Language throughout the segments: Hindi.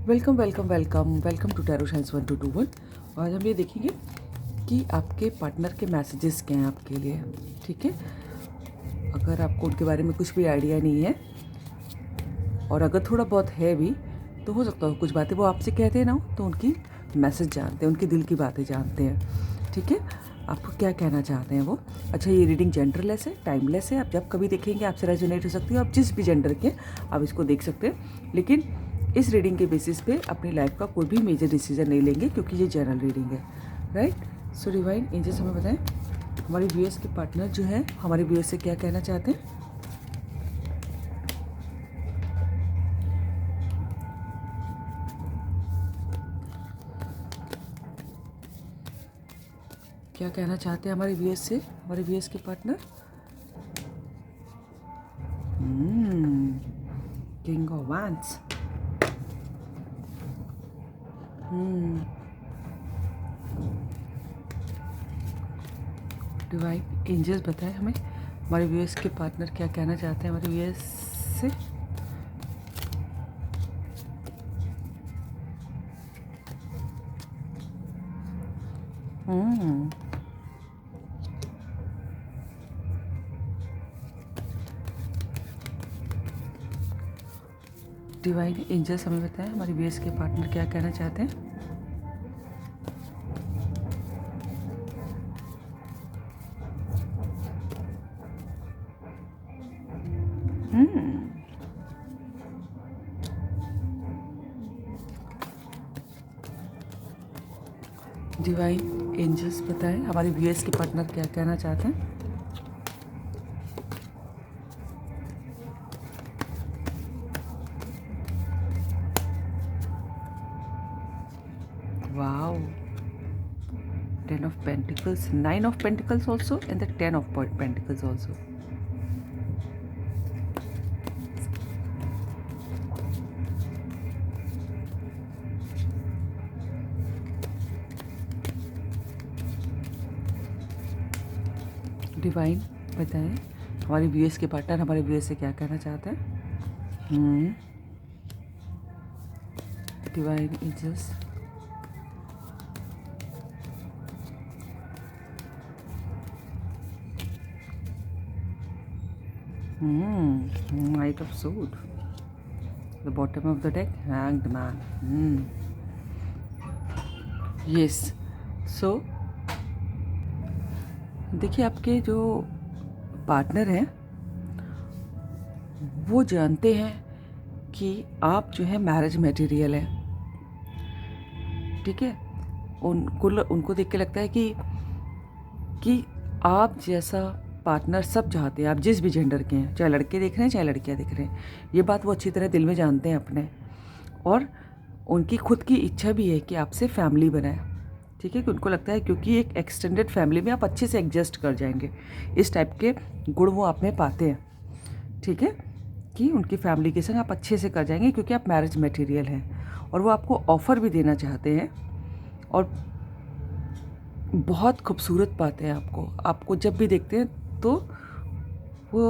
Welcome welcome welcome welcome to tarot science 1221। आज हम ये देखेंगे कि आपके पार्टनर के मैसेजेस क्या हैं आपके लिए। ठीक है, अगर आपको उनके बारे में कुछ भी आइडिया नहीं है और अगर थोड़ा बहुत है भी तो हो सकता है कुछ बातें वो आपसे कहते हैं ना हो, तो उनकी मैसेज जानते हैं, उनके दिल की बातें जानते हैं। ठीक है, आपको क्या कहना चाहते हैं वो। अच्छा, ये रीडिंग जेंडरलेस है, टाइमलेस है। आप जब कभी देखेंगे आपसे रेजोनेट हो सकती है। आप जिस भी जेंडर के आप इसको देख सकते हैं, लेकिन इस रीडिंग के बेसिस पे अपनी लाइफ का कोई भी मेजर डिसीजन नहीं लेंगे क्योंकि ये जनरल रीडिंग है। राइट। सो डिवाइन एंजल्स हमें बताएं हमारे व्यूअर्स के पार्टनर जो है हमारे व्यूअर्स से क्या कहना चाहते हैं। क्या कहना चाहते हैं हमारे व्यूअर्स से हमारे व्यूअर्स के partner. King of wands. Divine angels बताएं हमें हमारे व्यूअर्स के पार्टनर क्या कहना चाहते हैं हमारे व्यूअर्स से। डिवाइन एंजल्स हमें बताएं हमारे व्यूअर्स के पार्टनर क्या कहना चाहते हैं। डिवाइन एंजल्स बताएं हमारे व्यूअर्स के पार्टनर क्या कहना चाहते हैं। Wow, 10 of Pentacles, 9 of Pentacles also, and the 10 of Pentacles also. Divine बताएं हमारे व्यूअर्स के पार्टनर हमारे व्यूअर्स से क्या कहना चाहते हैं। Divine angels Knight of Sword, the bottom of the deck, Hanged Man. Yes. So देखिए, आपके जो पार्टनर हैं वो जानते हैं कि आप जो है मैरिज मटेरियल है। ठीक है, उनको देख के लगता है कि आप जैसा पार्टनर सब चाहते हैं, आप जिस भी जेंडर के हैं, चाहे लड़के देख रहे हैं चाहे लड़कियां देख रहे हैं। ये बात वो अच्छी तरह दिल में जानते हैं अपने, और उनकी खुद की इच्छा भी है कि आपसे फैमिली बनाए। ठीक है, कि उनको लगता है क्योंकि एक एक्सटेंडेड फैमिली में आप अच्छे से एडजस्ट कर जाएंगे। इस टाइप के गुण वो आप में पाते हैं। ठीक है, कि उनकी फैमिली के संग आप अच्छे से कर जाएंगे क्योंकि आप मैरिज मटेरियल हैं। और वो आपको ऑफ़र भी देना चाहते हैं और बहुत खूबसूरत पाते हैं आपको जब भी देखते हैं तो वो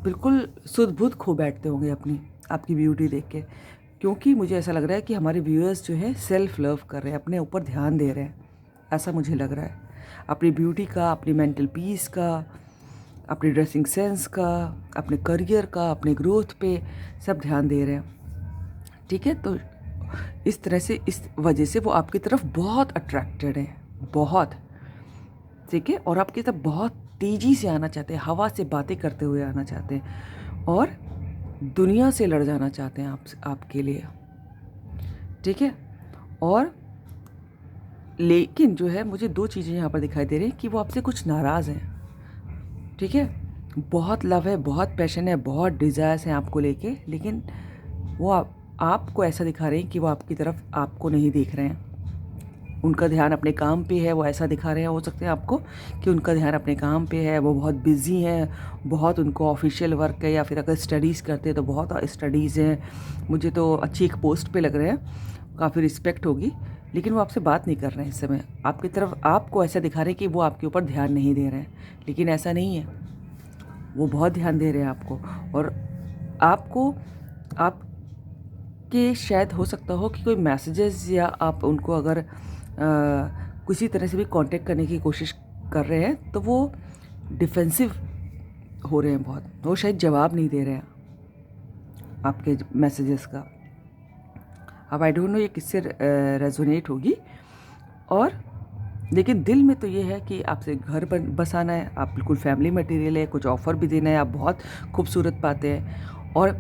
बिल्कुल सुध बुध खो बैठते होंगे अपनी आपकी ब्यूटी देख के। क्योंकि मुझे ऐसा लग रहा है कि हमारे व्यूअर्स जो है सेल्फ लव कर रहे हैं, अपने ऊपर ध्यान दे रहे हैं, ऐसा मुझे लग रहा है। अपनी ब्यूटी का, अपनी मेंटल पीस का, अपनी ड्रेसिंग सेंस का, अपने करियर का, अपने ग्रोथ पे सब ध्यान दे रहे हैं। ठीक है, तो इस तरह से, इस वजह से वो आपकी तरफ बहुत अट्रैक्टेड है, बहुत। ठीक है, और आपकी तरफ बहुत तेज़ी से आना चाहते हैं, हवा से बातें करते हुए आना चाहते हैं और दुनिया से लड़ जाना चाहते हैं आपके लिए। ठीक है, और लेकिन जो है मुझे दो चीज़ें यहाँ पर दिखाई दे रही हैं कि वो आपसे कुछ नाराज़ हैं। ठीक है, बहुत लव है, बहुत पैशन है, बहुत डिज़ायर्स हैं आपको लेके, लेकिन वो आपको ऐसा दिखा रहे हैं कि वो आपकी तरफ आपको नहीं देख रहे हैं। उनका ध्यान अपने काम पे है, वो ऐसा दिखा रहे हैं, हो सकते हैं आपको कि उनका ध्यान अपने काम पे है, वो बहुत बिज़ी हैं, बहुत उनको ऑफिशियल वर्क है, या फिर अगर स्टडीज़ करते हैं तो बहुत स्टडीज़ हैं। मुझे तो अच्छी एक पोस्ट पे लग रहे हैं, काफ़ी रिस्पेक्ट होगी, लेकिन वो आपसे बात नहीं कर रहे हैं इस समय। आपकी तरफ आपको ऐसा दिखा रहे हैं कि वो आपके ऊपर ध्यान नहीं दे रहे हैं, लेकिन ऐसा नहीं है, वो बहुत ध्यान दे रहे हैं आपको। और आपको आप कि शायद हो सकता हो कि कोई मैसेजेस या आप उनको अगर किसी तरह से भी कांटेक्ट करने की कोशिश कर रहे हैं तो वो डिफेंसिव हो रहे हैं बहुत, वो शायद जवाब नहीं दे रहे हैं आपके मैसेजेस का। अब आई डोंट नो ये किससे रेजोनेट होगी, और लेकिन दिल में तो ये है कि आपसे घर बसाना है, आप बिल्कुल फैमिली मटेरियल है, कुछ ऑफ़र भी देना है, आप बहुत खूबसूरत पाते हैं। और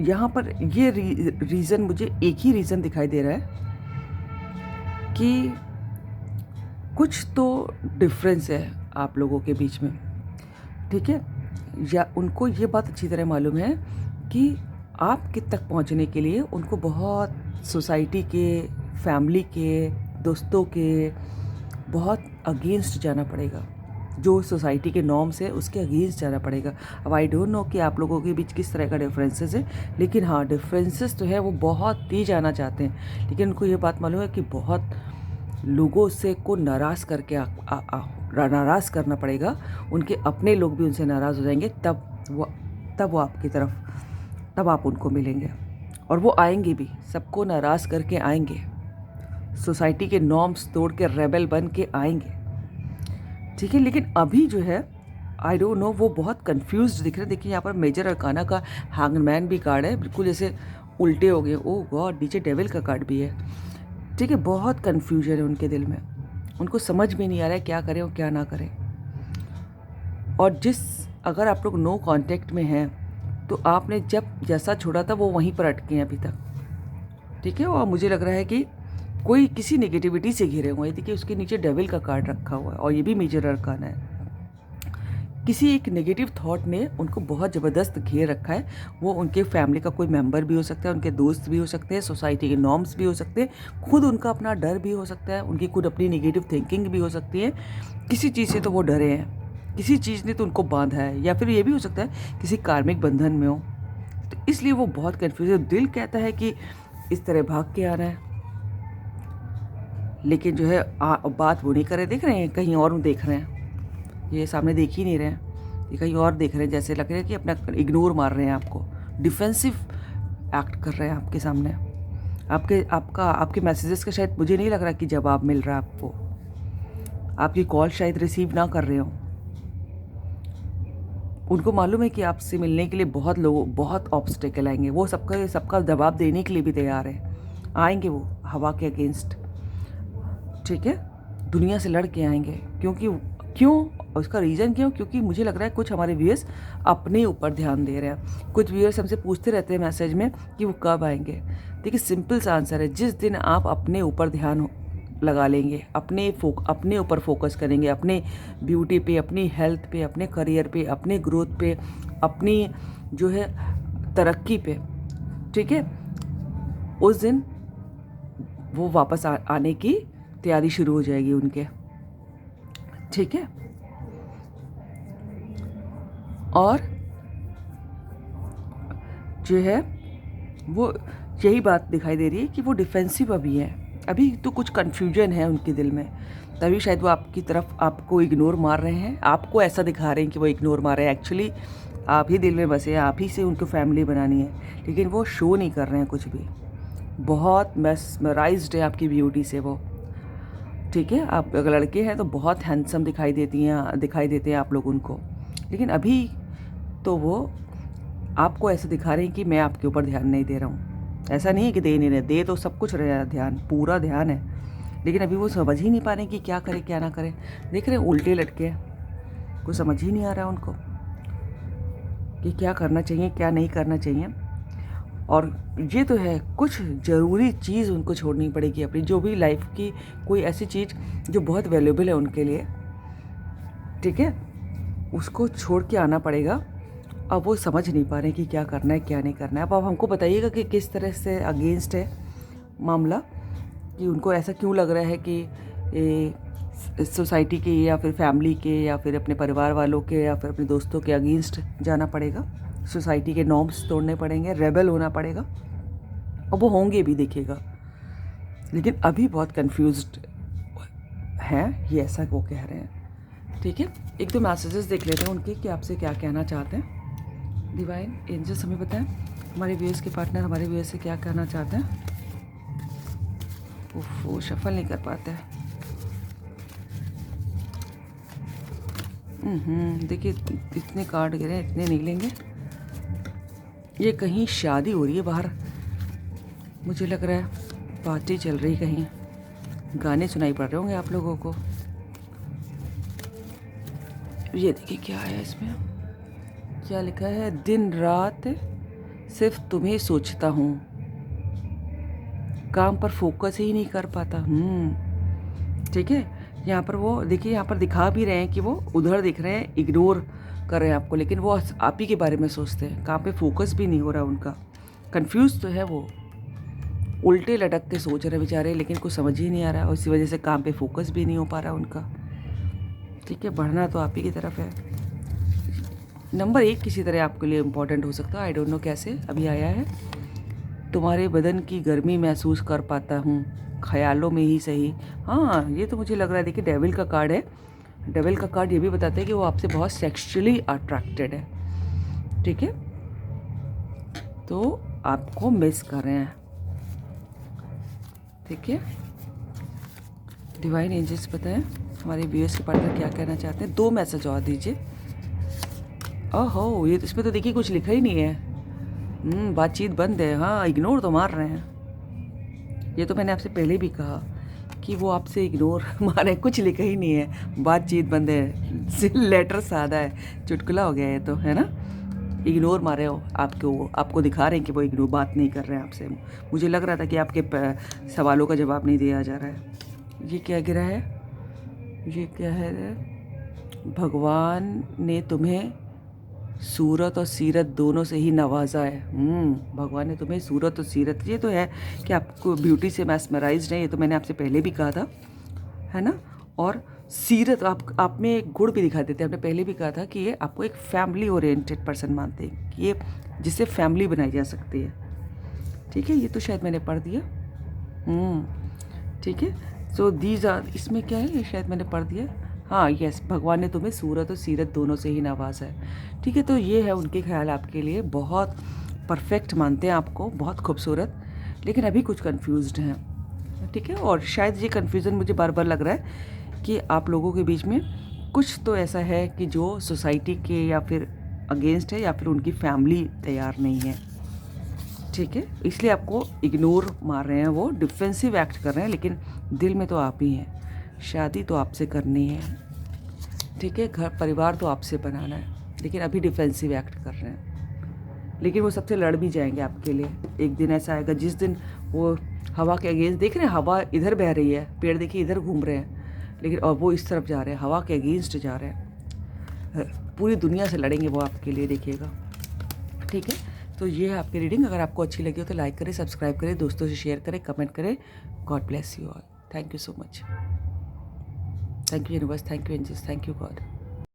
यहाँ पर ये रीज़न, मुझे एक ही रीज़न दिखाई दे रहा है कि कुछ तो डिफरेंस है आप लोगों के बीच में, ठीक है। या उनको ये बात अच्छी तरह मालूम है कि आपके तक पहुंचने के लिए उनको बहुत सोसाइटी के, फैमिली के, दोस्तों के बहुत अगेंस्ट जाना पड़ेगा, जो सोसाइटी के नॉर्म्स है उसके अगेंस्ट जाना पड़ेगा। अब आई डोंट नो कि आप लोगों के बीच किस तरह का डिफरेंसेस है, लेकिन हाँ, डिफरेंसेस तो है, वो बहुत तेज आना चाहते हैं, लेकिन उनको ये बात मालूम है कि बहुत लोगों से को नाराज़ करके नाराज़ करना पड़ेगा, उनके अपने लोग भी उनसे नाराज़ हो जाएंगे, तब वो आपकी तरफ, तब आप उनको मिलेंगे, और वो आएंगे भी, सबको नाराज़ करके आएंगे, सोसाइटी के नॉर्म्स तोड़ के रेबल बन के आएंगे, ठीक है। लेकिन अभी जो है आई डोंट नो, वो बहुत कंफ्यूज्ड दिख रहे हैं। देखिए यहाँ पर मेजर अरकाना का हैंगमैन भी कार्ड है, बिल्कुल जैसे उल्टे हो गए, ओह गॉड, नीचे डेविल का कार्ड भी है, ठीक है। बहुत कन्फ्यूजन है उनके दिल में, उनको समझ में नहीं आ रहा है क्या करें और क्या ना करें। और अगर आप लोग नो कांटेक्ट में हैं तो आपने जब जैसा छोड़ा था वो वहीं पर अटके हैं अभी तक, ठीक है। और मुझे लग रहा है कि कोई किसी नेगेटिविटी से घिरे हुए हैं। देखिए उसके नीचे डेविल का कार्ड रखा हुआ है, और ये भी मेजर अरकाना है। किसी एक नेगेटिव थॉट ने उनको बहुत ज़बरदस्त घेर रखा है। वो उनके फैमिली का कोई मेंबर भी हो सकता है, उनके दोस्त भी हो सकते हैं, सोसाइटी के नॉर्म्स भी हो सकते हैं, खुद उनका अपना डर भी हो सकता है, उनकी खुद अपनी नेगेटिव थिंकिंग भी हो सकती है। किसी चीज़ से तो वो डरे हैं, किसी चीज़ ने तो उनको बांधा है, या फिर ये भी हो सकता है किसी कार्मिक बंधन में हो, तो इसलिए वो बहुत कन्फ्यूज है। दिल कहता है कि इस तरह भाग के आना है, लेकिन जो है बात वो नहीं कर रहे, देख रहे हैं कहीं और देख रहे हैं, ये सामने देख ही नहीं रहे हैं, ये कहीं और देख रहे हैं, जैसे लग रहा है कि अपना इग्नोर मार रहे हैं, आपको डिफेंसिव एक्ट कर रहे हैं आपके सामने। आपके मैसेजेस का शायद मुझे नहीं लग रहा कि जवाब मिल रहा है आपको, आपकी कॉल शायद रिसीव ना कर रहे हो। उनको मालूम है कि आपसे मिलने के लिए बहुत ऑब्स्टेकल आएंगे, वो सबका जवाब देने के लिए भी तैयार है, आएंगे वो हवा के अगेंस्ट, ठीक है, दुनिया से लड़ के आएंगे। क्यों उसका रीज़न क्यों? क्योंकि मुझे लग रहा है कुछ हमारे व्यूअर्स अपने ऊपर ध्यान दे रहे हैं। कुछ व्यूअर्स हमसे पूछते रहते हैं मैसेज में कि वो कब आएंगे। देखिए सिंपल सा आंसर है, जिस दिन आप अपने ऊपर ध्यान लगा लेंगे, अपने ऊपर फोकस करेंगे, अपने ब्यूटी पे, अपनी हेल्थ पे, अपने करियर पे, अपने ग्रोथ पे, अपनी जो है तरक्की पे, ठीक है, उस दिन वो वापस आने की तैयारी शुरू हो जाएगी उनके, ठीक है। और जो है वो यही बात दिखाई दे रही है कि वो डिफेंसिव अभी है, अभी तो कुछ कन्फ्यूजन है उनके दिल में, तभी शायद वो आपकी तरफ आपको इग्नोर मार रहे हैं, आपको ऐसा दिखा रहे हैं कि वो इग्नोर मार रहे हैं, एक्चुअली आप ही दिल में बसे हैं, आप ही से उनको फैमिली बनानी है, लेकिन वो शो नहीं कर रहे हैं कुछ भी। बहुत मेस्मराइज्ड है आपकी ब्यूटी से वो, ठीक है। आप अगर लड़के हैं तो बहुत हैंडसम दिखाई देते हैं आप लोग उनको, लेकिन अभी तो वो आपको ऐसे दिखा रहे हैं कि मैं आपके ऊपर ध्यान नहीं दे रहा हूँ। ऐसा नहीं है कि दे नहीं रहे, दे तो सब कुछ रहा, ध्यान पूरा ध्यान है, लेकिन अभी वो समझ ही नहीं पा रहे कि क्या करें क्या ना करें। देख रहे हैं उल्टे लटके हैं, कुछ समझ ही नहीं आ रहा है उनको कि क्या करना चाहिए क्या नहीं करना चाहिए। और ये तो है, कुछ ज़रूरी चीज़ उनको छोड़नी पड़ेगी अपनी, जो भी लाइफ की कोई ऐसी चीज़ जो बहुत वैल्यूएबल है उनके लिए, ठीक है, उसको छोड़ के आना पड़ेगा। अब वो समझ नहीं पा रहे कि क्या करना है क्या नहीं करना है। अब हमको बताइएगा कि किस तरह से अगेंस्ट है मामला, कि उनको ऐसा क्यों लग रहा है कि सोसाइटी के या फिर फैमिली के या फिर अपने परिवार वालों के या फिर अपने दोस्तों के अगेंस्ट जाना पड़ेगा, सोसाइटी के नॉर्म्स तोड़ने पड़ेंगे, रेबल होना पड़ेगा, और वो होंगे भी देखिएगा। लेकिन अभी बहुत कंफ्यूज्ड हैं, ये ऐसा वो कह रहे हैं, ठीक है। एक दो मैसेजेस देख लेते हैं उनके कि आपसे क्या कहना चाहते हैं। डिवाइन एंजल्स हमें बताएं हमारे व्यूअर्स के पार्टनर हमारे व्यूअर्स से क्या कहना चाहते हैं? वो शफल नहीं कर पाते हैं। देखिए इतने कार्ड गिरे हैं, इतने नहीं लेंगे। ये कहीं शादी हो रही है बाहर, मुझे लग रहा है पार्टी चल रही, कहीं गाने सुनाई पड़ रहे होंगे आप लोगों को। ये देखिए क्या है इसमें, क्या लिखा है? दिन रात सिर्फ तुम्हें सोचता हूँ, काम पर फोकस ही नहीं कर पाता। ठीक है, यहाँ पर वो देखिए, यहाँ पर दिखा भी रहे हैं कि वो उधर दिख रहे हैं, इग्नोर कर रहे हैं आपको, लेकिन वो आप ही के बारे में सोचते हैं। काम पे फोकस भी नहीं हो रहा उनका, कंफ्यूज तो है वो, उल्टे लटक के सोच रहे बेचारे, लेकिन कुछ समझ ही नहीं आ रहा, और इसी वजह से काम पे फोकस भी नहीं हो पा रहा उनका। ठीक है, बढ़ना तो आप ही की तरफ है। नंबर 1 किसी तरह आपके लिए इम्पोर्टेंट हो सकता है, आई डोंट नो कैसे अभी आया है। तुम्हारे बदन की गर्मी महसूस कर पाता हूँ, ख्यालों में ही सही। हाँ, ये तो मुझे लग रहा है, देखिए डेविल का कार्ड है। डेविल का कार्ड ये भी बताता है कि वो आपसे बहुत सेक्सुअली अट्रैक्टेड है। ठीक है, तो आपको मिस कर रहे हैं। ठीक है, डिवाइन एंजल्स बताएं हमारे व्यूअर्स के पार्टनर क्या कहना चाहते हैं। 2 मैसेज और दीजिए। ओहो, ये तो इसमें तो देखिए कुछ लिखा ही नहीं है। बातचीत बंद है। हाँ, इग्नोर तो मार रहे हैं। ये तो मैंने आपसे पहले भी कहा कि वो आपसे इग्नोर मारे, कुछ लिखा ही नहीं है, बातचीत बंद है, लेटर सादा है, चुटकुला हो गया है तो, है ना। इग्नोर मारे हो, आपको दिखा रहे हैं कि वो इग्नोर बात नहीं कर रहे हैं आपसे। मुझे लग रहा था कि आपके सवालों का जवाब नहीं दिया जा रहा है। ये क्या गिरा है? ये क्या है? भगवान ने तुम्हें सूरत और सीरत दोनों से ही नवाजा है। भगवान ने तुम्हें सूरत और सीरत, ये तो है कि आपको ब्यूटी से मैस्मराइज्ड है, ये तो मैंने आपसे पहले भी कहा था, है ना। और सीरत आप में एक गुण भी दिखा देते हैं, आपने पहले भी कहा था कि ये आपको एक फैमिली ओरिएंटेड पर्सन मानते हैं, कि ये जिससे फैमिली बनाई जा सकती है। ठीक है, ये तो शायद मैंने पढ़ दिया। ठीक है, सो दीज आर, इसमें क्या है, ये शायद मैंने पढ़ दिया। हाँ यस, भगवान ने तुम्हें सूरत और सीरत दोनों से ही नवाजा है। ठीक है, तो ये है उनके ख्याल आपके लिए, बहुत परफेक्ट मानते हैं आपको, बहुत खूबसूरत, लेकिन अभी कुछ कंफ्यूज्ड हैं। ठीक है, और शायद ये कन्फ्यूज़न मुझे बार बार लग रहा है कि आप लोगों के बीच में कुछ तो ऐसा है कि जो सोसाइटी के या फिर अगेंस्ट है, या फिर उनकी फैमिली तैयार नहीं है। ठीक है, इसलिए आपको इग्नोर मार रहे हैं, वो डिफेंसिव एक्ट कर रहे हैं, लेकिन दिल में तो आप ही हैं। शादी तो आपसे करनी है, ठीक है, घर परिवार तो आपसे बनाना है, लेकिन अभी डिफेंसिव एक्ट कर रहे हैं। लेकिन वो सबसे लड़ भी जाएंगे आपके लिए। एक दिन ऐसा आएगा जिस दिन वो हवा के अगेंस्ट, देख रहे हैं हवा इधर बह रही है, पेड़ देखिए इधर घूम रहे हैं, लेकिन और वो इस तरफ जा रहे हैं, हवा के अगेंस्ट जा रहे हैं, पूरी दुनिया से लड़ेंगे वो आपके लिए, देखिएगा। ठीक है, तो ये है आपकी रीडिंग। अगर आपको अच्छी लगी हो तो लाइक करें, सब्सक्राइब करें, दोस्तों से शेयर करें, कमेंट करें। God bless you all. Thank you so much. Thank you universe, thank you angels, thank you God.